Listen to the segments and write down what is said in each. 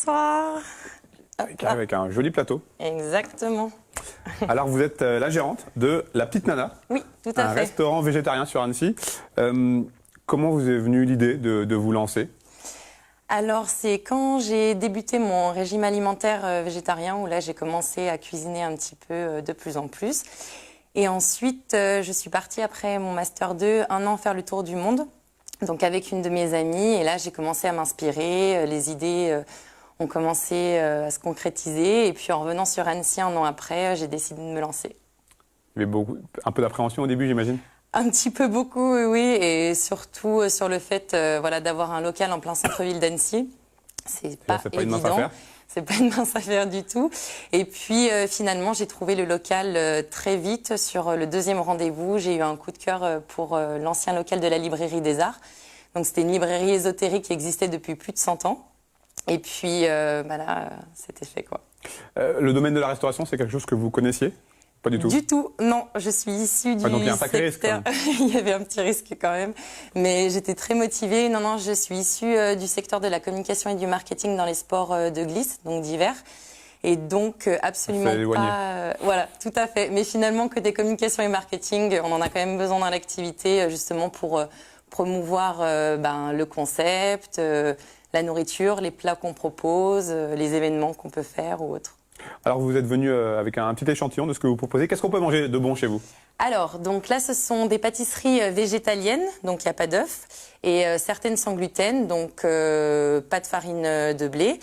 Bonsoir. Avec un joli plateau. Exactement. Alors, vous êtes la gérante de La Petite Nana. Oui, tout à fait. Un restaurant végétarien sur Annecy. Comment vous est venue l'idée de vous lancer? Alors, c'est quand j'ai débuté mon régime alimentaire végétarien où là, j'ai commencé à cuisiner un petit peu de plus en plus. Et ensuite, je suis partie après mon Master 2, 1 an faire le tour du monde. Donc, avec une de mes amies. Et là, j'ai commencé à m'inspirer. Les idées ont commencé à se concrétiser. Et puis, en revenant sur Annecy 1 an après, j'ai décidé de me lancer. Il y avait un peu d'appréhension au début, j'imagine? Un petit peu beaucoup, oui, et surtout sur le fait voilà, d'avoir un local en plein centre-ville d'Annecy. C'est pas une mince affaire. C'est pas une mince affaire du tout. Et puis finalement, j'ai trouvé le local très vite. Sur le deuxième rendez-vous, j'ai eu un coup de cœur pour l'ancien local de la Librairie des Arts. Donc c'était une librairie ésotérique qui existait depuis plus de 100 ans. Et puis là, c'était fait quoi. Le domaine de la restauration, c'est quelque chose que vous connaissiez? Pas du tout. Du tout, non. Je suis issue du donc il y a un sacré risque, quand même. Il y avait un petit risque quand même, mais j'étais très motivée. Non, je suis issue du secteur de la communication et du marketing dans les sports de glisse, donc d'hiver. Et donc absolument pas. Voilà, tout à fait. Mais finalement, côté communication et marketing, on en a quand même besoin dans l'activité, justement pour promouvoir le concept, la nourriture, les plats qu'on propose, les événements qu'on peut faire ou autres. Alors, vous êtes venu avec un petit échantillon de ce que vous proposez. Qu'est-ce qu'on peut manger de bon chez vous? Alors, donc là, ce sont des pâtisseries végétaliennes, donc il n'y a pas d'œufs, et certaines sans gluten, donc pas de farine de blé.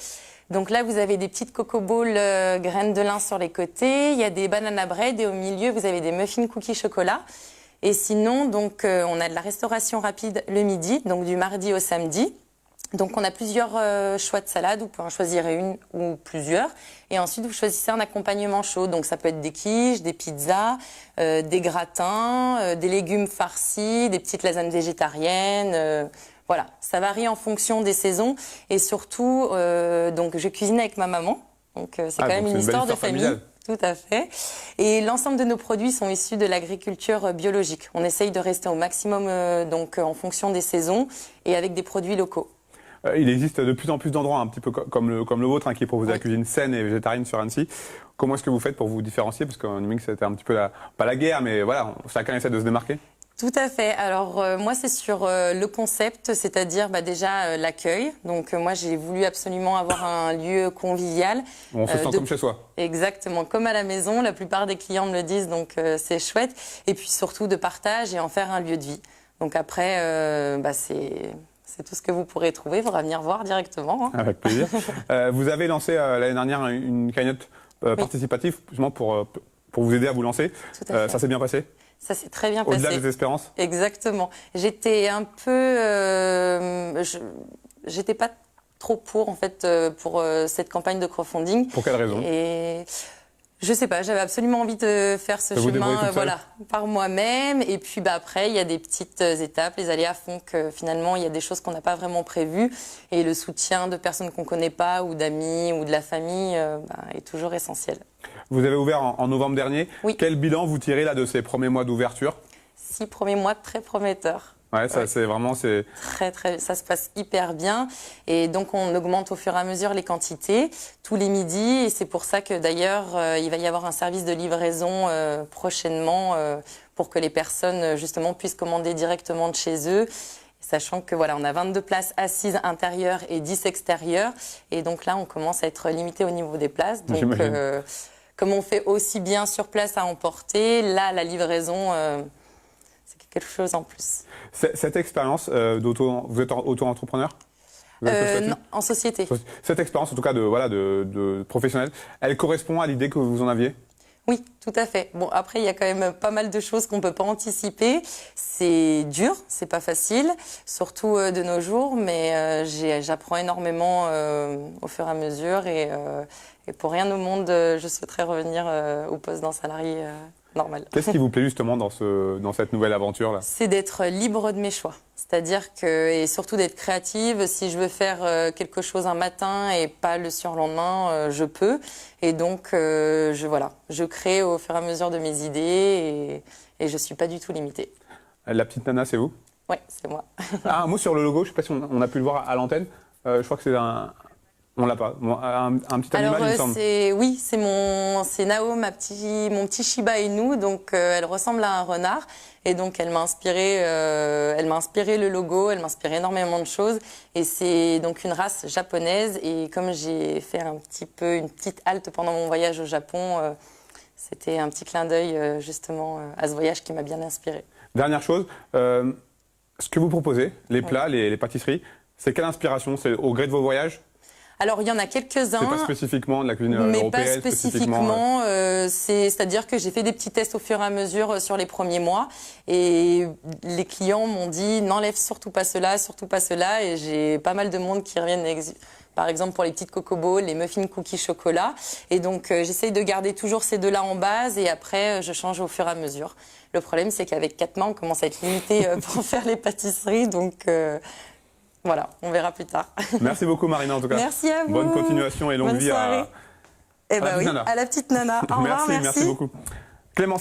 Donc là, vous avez des petites coco balls graines de lin sur les côtés, il y a des banana bread, et au milieu, vous avez des muffins cookies chocolat. Et sinon, donc, on a de la restauration rapide le midi, donc du mardi au samedi. Donc on a plusieurs choix de salade, vous pouvez en choisir une ou plusieurs. Et ensuite vous choisissez un accompagnement chaud. Donc ça peut être des quiches, des pizzas, des gratins, des légumes farcis, des petites lasagnes végétariennes. Voilà, ça varie en fonction des saisons. Et surtout, donc je cuisine avec ma maman. Donc c'est quand même une histoire de famille. Familiale. Tout à fait. Et l'ensemble de nos produits sont issus de l'agriculture biologique. On essaye de rester au maximum donc en fonction des saisons et avec des produits locaux. Il existe de plus en plus d'endroits, un petit peu comme le vôtre, qui proposent la cuisine saine et végétarienne sur Annecy. Comment est-ce que vous faites pour vous différencier? Parce qu'en numérique, c'était un petit peu pas la guerre, mais voilà, chacun essaie de se démarquer. Tout à fait. Alors moi, c'est sur le concept, c'est-à-dire déjà l'accueil. Donc moi, j'ai voulu absolument avoir un lieu convivial. On se sent comme chez soi. Exactement, comme à la maison. La plupart des clients me le disent, donc c'est chouette. Et puis surtout de partage et en faire un lieu de vie. Donc après, c'est tout ce que vous pourrez trouver. Il faudra venir voir directement. Avec plaisir. Vous avez lancé l'année dernière une cagnotte participative justement pour vous aider à vous lancer. Tout à fait. Ça s'est bien passé? Ça s'est très bien passé. Au-delà des espérances? Exactement. J'étais un peu... j'étais pas trop pour cette campagne de crowdfunding. Pour quelle raison? Je sais pas, j'avais absolument envie de faire ce chemin par moi-même. Et puis après, il y a des petites étapes. Les aléas font que finalement, il y a des choses qu'on n'a pas vraiment prévues. Et le soutien de personnes qu'on ne connaît pas, ou d'amis, ou de la famille, est toujours essentiel. Vous avez ouvert en novembre dernier. Oui. Quel bilan vous tirez là de ces premiers mois d'ouverture? 6 premiers mois très prometteurs. Ouais, ça c'est vraiment ça se passe hyper bien et donc on augmente au fur et à mesure les quantités tous les midis et c'est pour ça que d'ailleurs il va y avoir un service de livraison prochainement pour que les personnes justement puissent commander directement de chez eux. Sachant que voilà, on a 22 places assises intérieures et 10 extérieures et donc là on commence à être limité au niveau des places. Donc comme on fait aussi bien sur place à emporter, là la livraison c'est quelque chose en plus. Cette expérience vous êtes auto-entrepreneur? Non, en société. Cette expérience, en tout cas de professionnel, elle correspond à l'idée que vous en aviez? Oui, tout à fait. Bon, après, il y a quand même pas mal de choses qu'on peut pas anticiper. C'est dur, c'est pas facile, surtout de nos jours, mais j'apprends énormément au fur et à mesure et pour rien au monde, je souhaiterais revenir au poste d'un salarié normal. Qu'est-ce qui vous plaît justement dans cette nouvelle aventure-là? C'est d'être libre de mes choix. C'est-à-dire que, et surtout d'être créative, si je veux faire quelque chose un matin et pas le surlendemain, je peux. Et donc, je crée au fur et à mesure de mes idées et je ne suis pas du tout limitée. La Petite Nana, c'est vous? Oui, c'est moi. Un mot sur le logo, je ne sais pas si on a pu le voir à l'antenne. Je crois que c'est On l'a pas. Bon, un petit animal, il me semble. Oui, c'est Nao, mon petit Shiba Inu. Donc, elle ressemble à un renard. Et donc, elle m'a inspiré le logo. Elle m'a inspiré énormément de choses. Et c'est donc une race japonaise. Et comme j'ai fait une petite halte pendant mon voyage au Japon, c'était un petit clin d'œil justement à ce voyage qui m'a bien inspiré. Dernière chose, ce que vous proposez, les plats, les pâtisseries, c'est quelle inspiration? C'est au gré de vos voyages? Alors, il y en a quelques-uns. C'est pas spécifiquement de la cuisine mais européenne, pas spécifiquement. C'est-à-dire que j'ai fait des petits tests au fur et à mesure sur les premiers mois. Et les clients m'ont dit, n'enlève surtout pas cela, surtout pas cela. Et j'ai pas mal de monde qui reviennent, par exemple, pour les petites coco balls, les muffins cookies chocolat. Et donc, j'essaye de garder toujours ces deux-là en base. Et après, je change au fur et à mesure. Le problème, c'est qu'avec 4 mains, on commence à être limité pour faire les pâtisseries. Donc... voilà, on verra plus tard. Merci beaucoup Marina en tout cas. Merci à vous. Bonne continuation et longue vie à... à la petite Nana. À la petite Nana. Au revoir, merci beaucoup. Clémence.